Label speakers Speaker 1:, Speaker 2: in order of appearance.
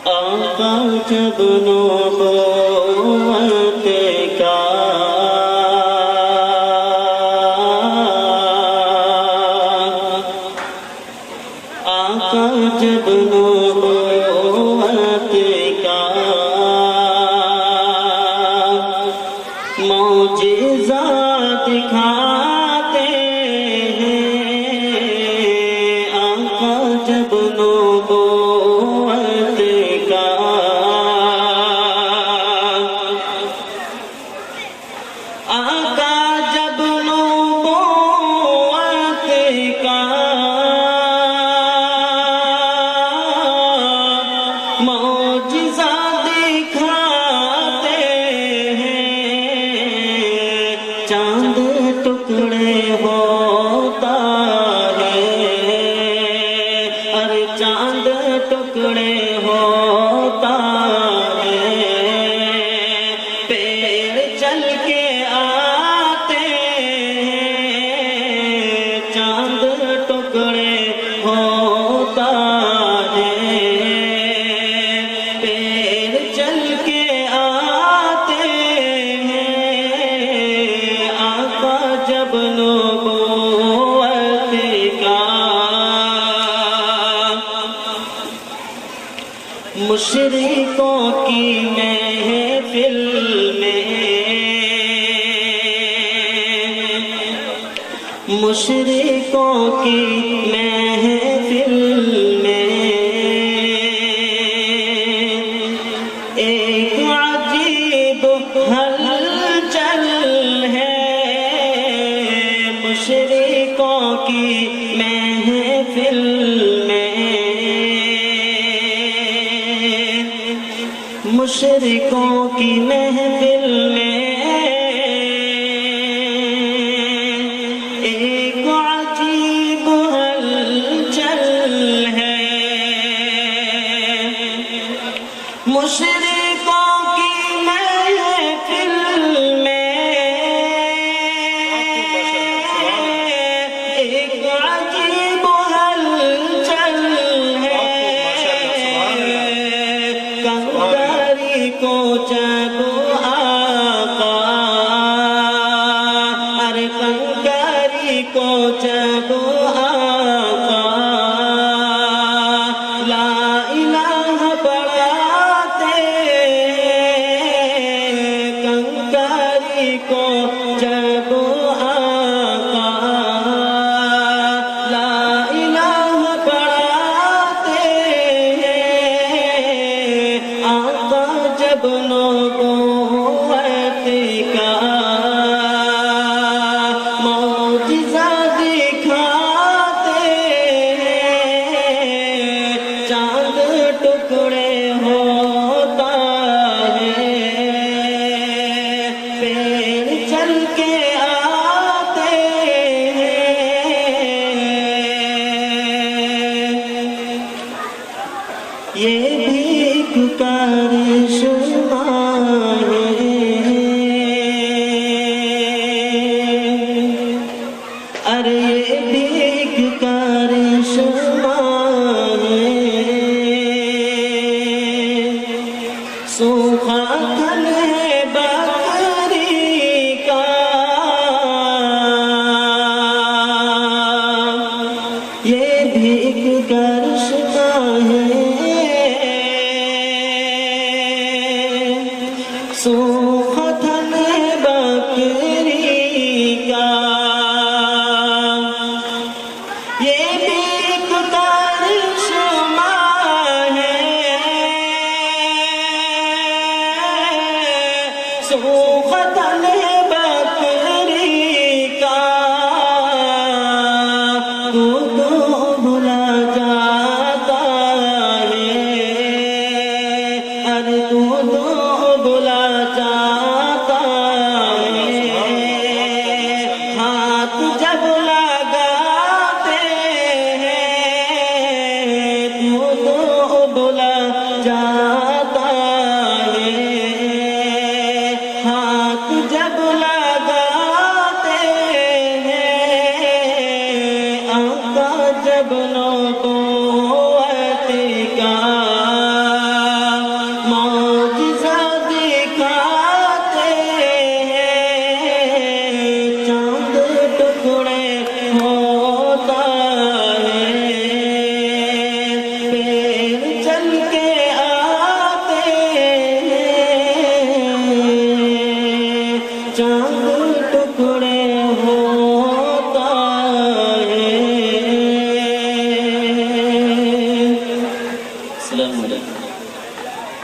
Speaker 1: آقا جب نبوت کا آقا جب نبوت کا معجزہ دکھاتے ہیں، آقا جب نبوت کا آقا جب نبوت کا معجزہ دکھاتے ہیں، چاند ٹکڑے ہوتا ہے، ارے چاند ٹکڑے ہوتا ہے، پیڑ چل کے آتے ہیں، چاند ٹکڑے ہوتا ہے، پیڑ چل کے آتے ہیں، آقا جب نبوت کا مشرکوں کی محفل میں، مشرکوں کی محفل میں ایک عجیب ہلچل ہے، مشرکوں کی محفل میں، مشرکوں کی محفل میں ایک عجیب ہلچل ہے، مشرکوں کی محفل میں ایک عجیب ہلچل ہے، کنکری کو جب آقا، ارے کنکری کو جب آقا لا الہ پڑھاتے، کنکری کو جب آقا لا الہ پڑھاتے ہیں، آقا جب نبوت کا معجزہ دکھاتے ہیں، چاند ٹکڑے ہوتا ہے، پیڑ چل کے آتے ہیں، یہ بھیک کرشمہ ہے، ارے یہ بھیک کرشمہ ہے، سوکھا تھن ہے بکری کا، یہ بھیک کرشمہ ہے، سوکھا تھن ہے بکری کا، یہ بھیک کرشمہ ہے، سوکھا تھن ہے بکری کا، تو بھلا جاتا ہے، ارے تو بھلا جاتا ہے، ہاتھ جب لگاتے ہیں، تو بھلا جاتا ہے، ہاتھ جب لگاتے ہیں، آقا جب نبوت کا ٹکڑے